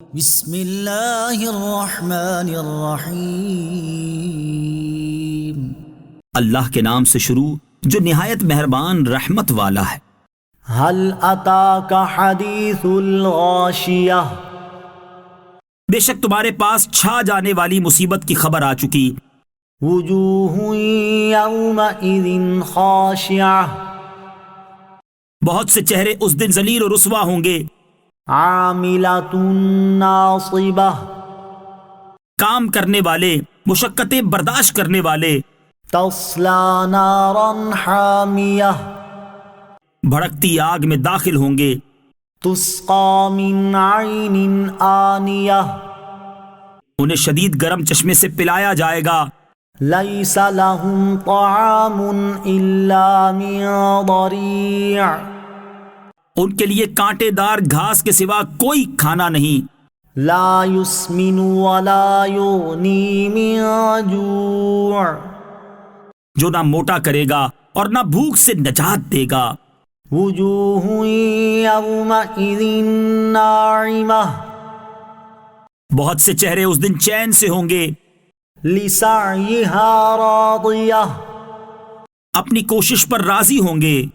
بسم اللہ الرحمن الرحیم۔ اللہ کے نام سے شروع جو نہایت مہربان رحمت والا ہے۔ هل اتاک حدیث الغاشیہ، بے شک تمہارے پاس چھا جانے والی مصیبت کی خبر آ چکی۔ وجوہ یومئذ خاشعہ، بہت سے چہرے اس دن ذلیل و رسوا ہوں گے۔ عاملۃ ناصبہ، کام کرنے والے، مشقتیں برداشت کرنے والے۔ تصلی نارا حامیہ، بھڑکتی آگ میں داخل ہوں گے۔ تسقی من عین آنیہ، انہیں شدید گرم چشمے سے پلایا جائے گا۔ لیس لہم طعام الا من ضریع، ان کے لیے کانٹے دار گھاس کے سوا کوئی کھانا نہیں۔ لا یسمن ولا یغنی من جوع، جو نہ موٹا کرے گا اور نہ بھوک سے نجات دے گا۔ وجوہ یومئذ ناعمہ، بہت سے چہرے اس دن چین سے ہوں گے۔ لسعیہا راضیہ، اپنی کوشش پر راضی ہوں گے۔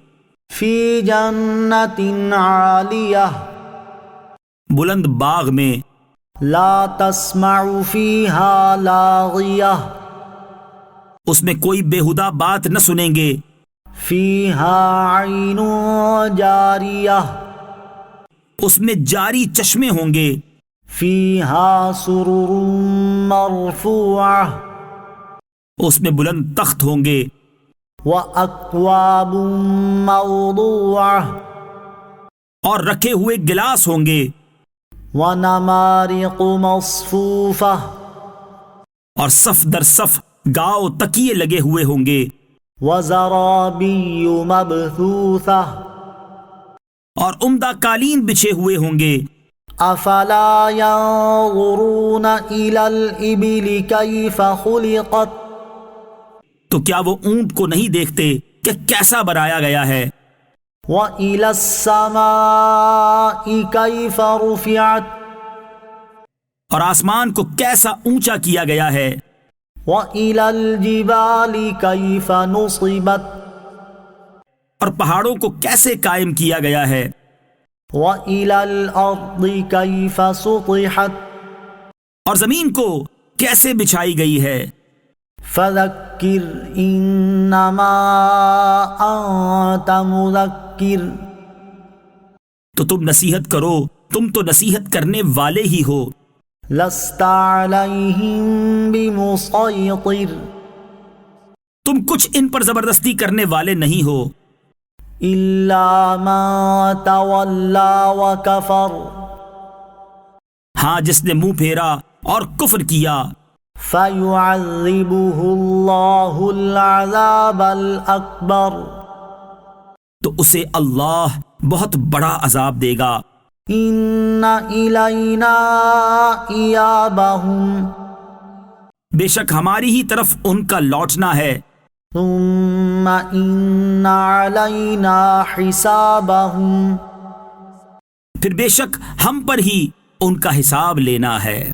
فی جنت عالیہ، بلند باغ میں۔ لا تسمع فیہا لاغیہ، اس میں کوئی بےہودہ بات نہ سنیں گے۔ فیہا عین جاریہ، اس میں جاری چشمے ہوں گے۔ فیہا سرر مرفوعہ، اس میں بلند تخت ہوں گے۔ وَأَكْوَابٌ مَّوْضُوعَةٌ، اور رکھے ہوئے گلاس ہوں گے۔ وَنَمَارِقُ مَصْفُوفَةٌ، اور صف در صف گاؤ تکیے لگے ہوئے ہوں گے۔ وَزَرَابِيُّ مَبْثُوثَةٌ، اور عمدہ قالین بچھے ہوئے ہوں گے۔ أَفَلَا يَنظُرُونَ إِلَى الْإِبِلِ كَيْفَ خُلِقَتْ، تو کیا وہ اونٹ کو نہیں دیکھتے کہ کیسا بنایا گیا ہے؟ وَإِلَى السَّمَاءِ كَيْفَ رُفِعَتْ، اور آسمان کو کیسا اونچا کیا گیا ہے؟ وَإِلَى الْجِبَالِ كَيْفَ نُصِبَتْ، اور پہاڑوں کو کیسے قائم کیا گیا ہے؟ وَإِلَى الْأَرْضِ كَيْفَ سُطِحَتْ، اور زمین کو کیسے بچھائی گئی ہے؟ فَذَكِّرْ إِنَّمَا أَنْتَ مُذَكِّرٌ، تو تم نصیحت کرو، تم تو نصیحت کرنے والے ہی ہو۔ لَسْتَ عَلَيْهِمْ بِمُصَيْطِرٍ، تم کچھ ان پر زبردستی کرنے والے نہیں ہو۔ إِلَّا مَن تَوَلَّى وَكَفَرَ، ہاں جس نے منہ پھیرا اور کفر کیا۔ فَيُعَذِّبُهُ اللَّهُ الْعَذَابَ الْأَكْبَرَ، تو اسے اللہ بہت بڑا عذاب دے گا۔ إِنَّ إِلَيْنَا إِيَابَهُمْ، بے شک ہماری ہی طرف ان کا لوٹنا ہے۔ ثُمَّ إِنَّ عَلَيْنَا حِسَابَهُمْ، پھر بے شک ہم پر ہی ان کا حساب لینا ہے۔